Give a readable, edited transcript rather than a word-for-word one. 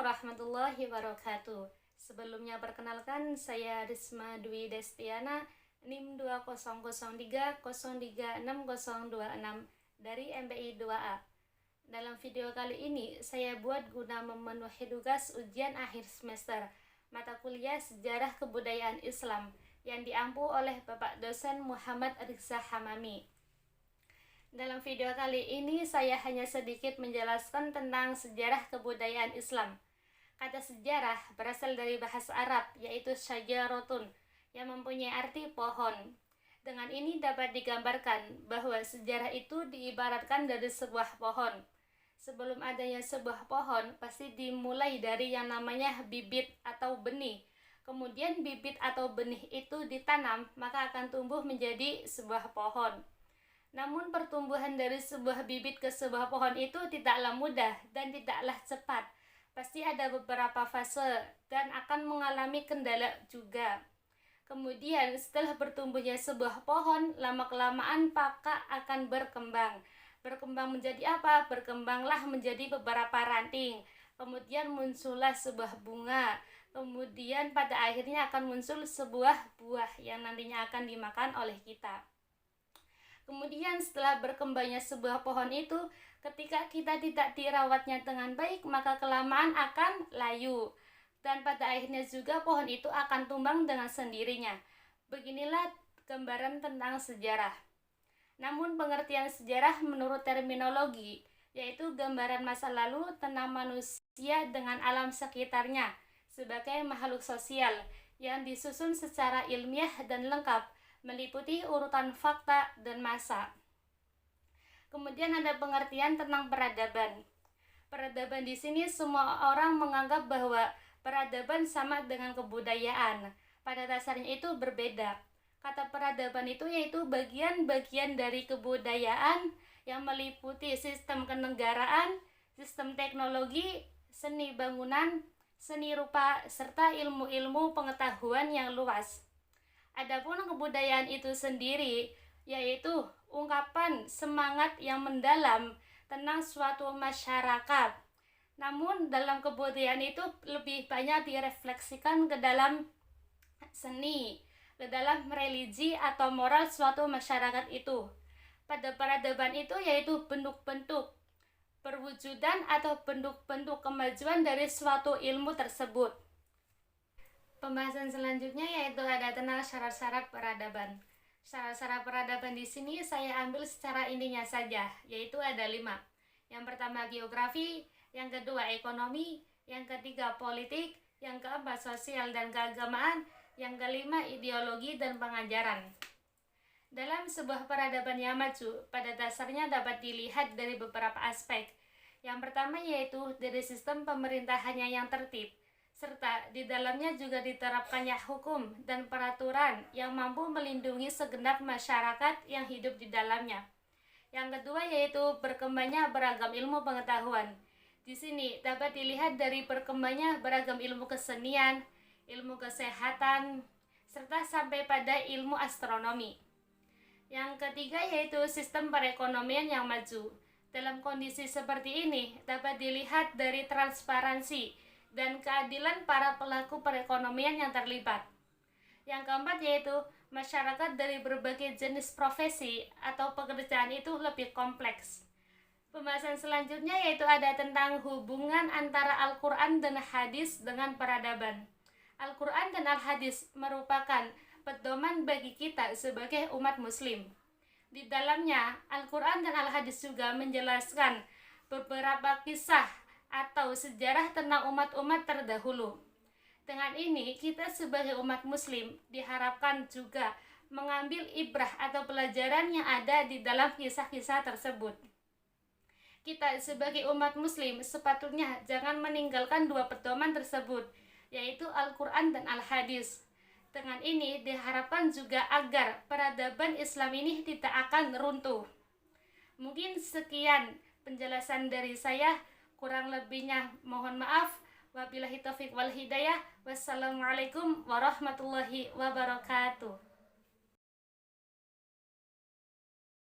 warahmatullahi wabarakatuh. Sebelumnya perkenalkan, saya Risma Dwi Destiana, NIM 2003036026 dari MPI 2A. Dalam video kali ini, saya buat guna memenuhi tugas ujian akhir semester mata kuliah Sejarah Kebudayaan Islam yang diampu oleh Bapak Dosen Muhammad Rizza Hamami. Dalam video kali ini saya hanya sedikit menjelaskan tentang sejarah kebudayaan Islam. Kata sejarah berasal dari bahasa Arab, yaitu syajarotun, yang mempunyai arti pohon. Dengan ini dapat digambarkan bahwa sejarah itu diibaratkan dari sebuah pohon. Sebelum adanya sebuah pohon, pasti dimulai dari yang namanya bibit atau benih. Kemudian bibit atau benih itu ditanam, maka akan tumbuh menjadi sebuah pohon. Namun pertumbuhan dari sebuah bibit ke sebuah pohon itu tidaklah mudah dan tidaklah cepat. Pasti ada beberapa fase dan akan mengalami kendala juga. Kemudian setelah bertumbuhnya sebuah pohon, lama-kelamaan maka akan berkembang. Berkembang menjadi apa? Berkembanglah menjadi beberapa ranting. Kemudian muncullah sebuah bunga. Kemudian pada akhirnya akan muncul sebuah buah yang nantinya akan dimakan oleh kita. Kemudian setelah berkembangnya sebuah pohon itu, ketika kita tidak dirawatnya dengan baik, maka kelamaan akan layu. Dan pada akhirnya juga pohon itu akan tumbang dengan sendirinya. Beginilah gambaran tentang sejarah. Namun pengertian sejarah menurut terminologi, yaitu gambaran masa lalu tentang manusia dengan alam sekitarnya sebagai makhluk sosial yang disusun secara ilmiah dan lengkap, meliputi urutan fakta dan masa. Kemudian ada pengertian tentang peradaban. Peradaban di sini semua orang menganggap bahwa peradaban sama dengan kebudayaan. Pada dasarnya itu berbeda. Kata peradaban itu yaitu bagian-bagian dari kebudayaan yang meliputi sistem kenegaraan, sistem teknologi, seni bangunan, seni rupa, serta ilmu-ilmu pengetahuan yang luas. Adapun kebudayaan itu sendiri yaitu ungkapan semangat yang mendalam tentang suatu masyarakat. Namun dalam kebudayaan itu lebih banyak direfleksikan ke dalam seni, ke dalam religi atau moral suatu masyarakat itu. Pada peradaban itu yaitu bentuk-bentuk perwujudan atau bentuk-bentuk kemajuan dari suatu ilmu tersebut. Pembahasan selanjutnya yaitu ada tentang syarat-syarat peradaban. Syarat-syarat peradaban di sini saya ambil secara intinya saja, yaitu ada 5. Yang pertama geografi, yang kedua ekonomi, yang ketiga politik, yang keempat sosial dan keagamaan, yang kelima ideologi dan pengajaran. Dalam sebuah peradaban yang maju, pada dasarnya dapat dilihat dari beberapa aspek. Yang pertama yaitu dari sistem pemerintahannya yang tertib, serta di dalamnya juga diterapkannya hukum dan peraturan yang mampu melindungi segenap masyarakat yang hidup di dalamnya. Yang kedua yaitu berkembangnya beragam ilmu pengetahuan. Di sini dapat dilihat dari berkembangnya beragam ilmu kesenian, ilmu kesehatan, serta sampai pada ilmu astronomi. Yang ketiga yaitu sistem perekonomian yang maju. Dalam kondisi seperti ini dapat dilihat dari transparansi dan keadilan para pelaku perekonomian yang terlibat. Yang keempat yaitu masyarakat dari berbagai jenis profesi atau pekerjaan itu lebih kompleks. Pembahasan selanjutnya yaitu ada tentang hubungan antara Al-Quran dan Hadis dengan peradaban. Al-Quran dan Al-Hadis merupakan pedoman bagi kita sebagai umat muslim. Di dalamnya Al-Quran dan Al-Hadis juga menjelaskan beberapa kisah atau sejarah tentang umat-umat terdahulu. Dengan ini, kita sebagai umat muslim diharapkan juga mengambil ibrah atau pelajaran yang ada di dalam kisah-kisah tersebut. Kita sebagai umat muslim sepatutnya jangan meninggalkan dua pedoman tersebut, yaitu Al-Quran dan Al-Hadis. Dengan ini diharapkan juga agar peradaban Islam ini tidak akan runtuh. Mungkin sekian penjelasan dari saya. Kurang lebihnya mohon maaf. Wabillahi taufiq wal hidayah. Wassalamualaikum warahmatullahi wabarakatuh.